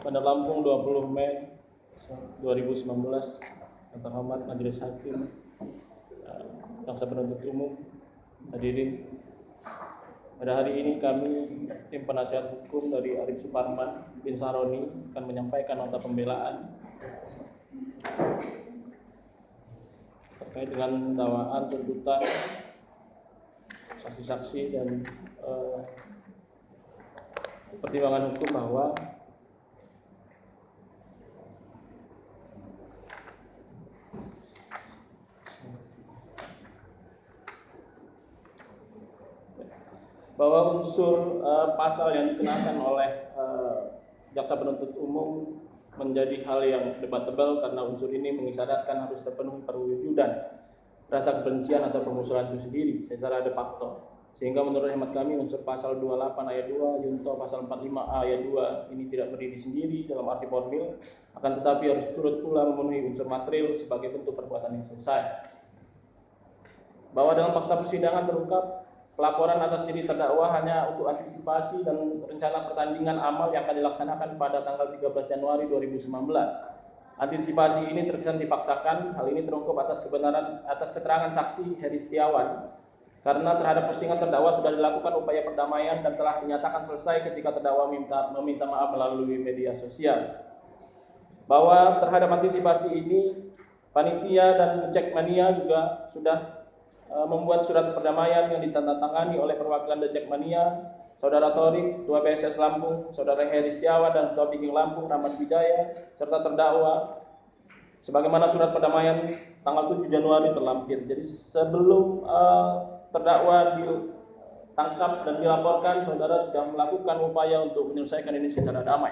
Bandar Lampung 20 Mei 2019. Yang terhormat Majelis Hakim, Jaksa Penuntut Umum, hadirin. Pada hari ini kami tim penasihat hukum dari Arif Suparman bin Saroni akan menyampaikan nota pembelaan terkait dengan dakwaan, tuntutan, saksi-saksi dan pertimbangan hukum bahwa unsur pasal yang dikenakan oleh jaksa penuntut umum menjadi hal yang debatable karena unsur ini mengisyaratkan harus terpenuhi perwujudan rasa kebencian atau permusuhan itu sendiri secara de facto. Sehingga menurut hemat kami unsur pasal 28 ayat 2 junto pasal 45A ayat 2 ini tidak berdiri sendiri dalam arti formil, akan tetapi harus turut pula memenuhi unsur material sebagai bentuk perbuatan yang selesai. Bahwa dalam fakta persidangan terungkap pelaporan atas diri terdakwa hanya untuk antisipasi dan rencana pertandingan amal yang akan dilaksanakan pada tanggal 13 Januari 2019. Antisipasi ini terkesan dipaksakan. Hal ini terungkap atas keterangan saksi Heri Setiawan. Karena terhadap postingan terdakwa sudah dilakukan upaya perdamaian dan telah dinyatakan selesai ketika terdakwa meminta maaf melalui media sosial. Bahwa terhadap antisipasi ini, panitia dan Jackmania juga sudah membuat surat perdamaian yang ditandatangani oleh perwakilan The Jackmania, Saudara Torik, Ketua PSS Lampung, Saudara Heri Setiawan dan Ketua Biking Lampung, Rahmat Bidaya, serta terdakwa. Sebagaimana surat perdamaian tanggal 7 Januari terlampir. Jadi sebelum terdakwa ditangkap dan dilaporkan, saudara sudah melakukan upaya untuk menyelesaikan ini secara damai.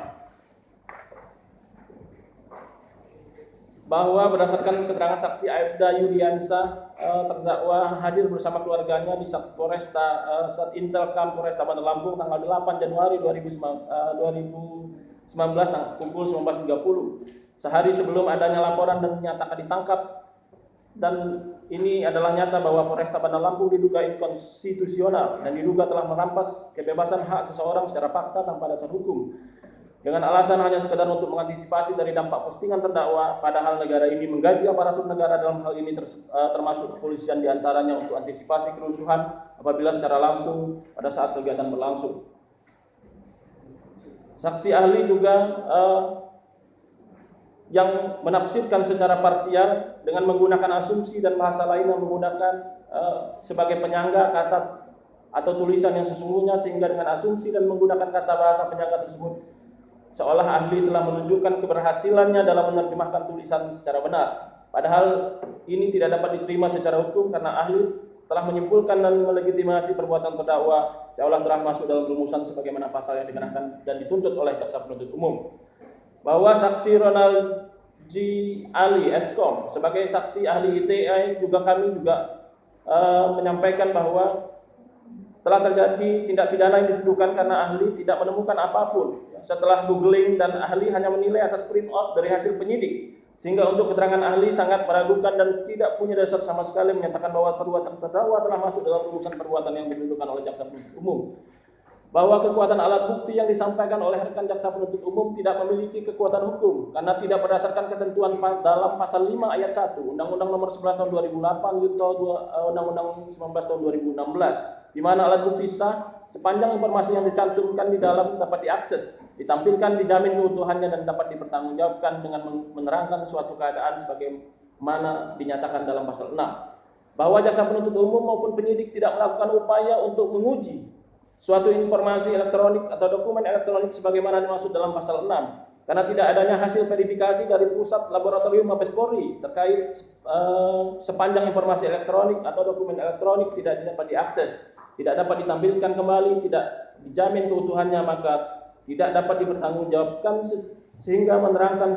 Bahwa berdasarkan keterangan saksi Aibda Yuliansa, terdakwa hadir bersama keluarganya di Satintelkam Polresta Bandar Lampung tanggal 8 Januari 2019 pukul 19.30. Sehari sebelum adanya laporan dan dinyatakan ditangkap, dan ini adalah nyata bahwa Polresta Bandar Lampung diduga inkonstitusional dan diduga telah merampas kebebasan hak seseorang secara paksa tanpa dasar hukum dengan alasan hanya sekedar untuk mengantisipasi dari dampak postingan terdakwa, padahal negara ini menggaji aparatur negara dalam hal ini termasuk kepolisian diantaranya untuk antisipasi kerusuhan apabila secara langsung pada saat kegiatan berlangsung. Saksi ahli juga yang menafsirkan secara parsial dengan menggunakan asumsi dan bahasa lain yang menggunakan sebagai penyangga kata atau tulisan yang sesungguhnya, sehingga dengan asumsi dan menggunakan kata bahasa penyangga tersebut seolah ahli telah menunjukkan keberhasilannya dalam menerjemahkan tulisan secara benar. Padahal ini tidak dapat diterima secara hukum karena ahli telah menyimpulkan dan melegitimasi perbuatan terdakwa seolah telah masuk dalam rumusan sebagaimana pasal yang dikenakan dan dituntut oleh jaksa penuntut umum. Bahwa saksi Ronald G. Ali Eskom sebagai saksi ahli ITE kami juga menyampaikan bahwa telah terjadi tindak pidana yang dituduhkan karena ahli tidak menemukan apapun setelah googling, dan ahli hanya menilai atas print out dari hasil penyidik, sehingga untuk keterangan ahli sangat meragukan dan tidak punya dasar sama sekali menyatakan bahwa perbuatan terdakwa telah masuk dalam urusan perbuatan yang ditentukan oleh jaksa penuntut umum. Bahwa kekuatan alat bukti yang disampaikan oleh rekan jaksa penuntut umum tidak memiliki kekuatan hukum karena tidak berdasarkan ketentuan dalam pasal 5 ayat 1 Undang-Undang Nomor 11 Tahun 2008 junto Undang-Undang 19 Tahun 2016, di mana alat bukti sah sepanjang informasi yang dicantumkan di dalam dapat diakses, ditampilkan, dijamin keutuhannya dan dapat dipertanggungjawabkan dengan menerangkan suatu keadaan sebagaimana dinyatakan dalam pasal 6. Bahwa jaksa penuntut umum maupun penyidik tidak melakukan upaya untuk menguji suatu informasi elektronik atau dokumen elektronik sebagaimana dimaksud dalam pasal 6 karena tidak adanya hasil verifikasi dari pusat laboratorium Mabes Polri terkait sepanjang informasi elektronik atau dokumen elektronik tidak dapat diakses, tidak dapat ditampilkan kembali, tidak dijamin keutuhannya, maka tidak dapat dipertanggungjawabkan sehingga menerangkan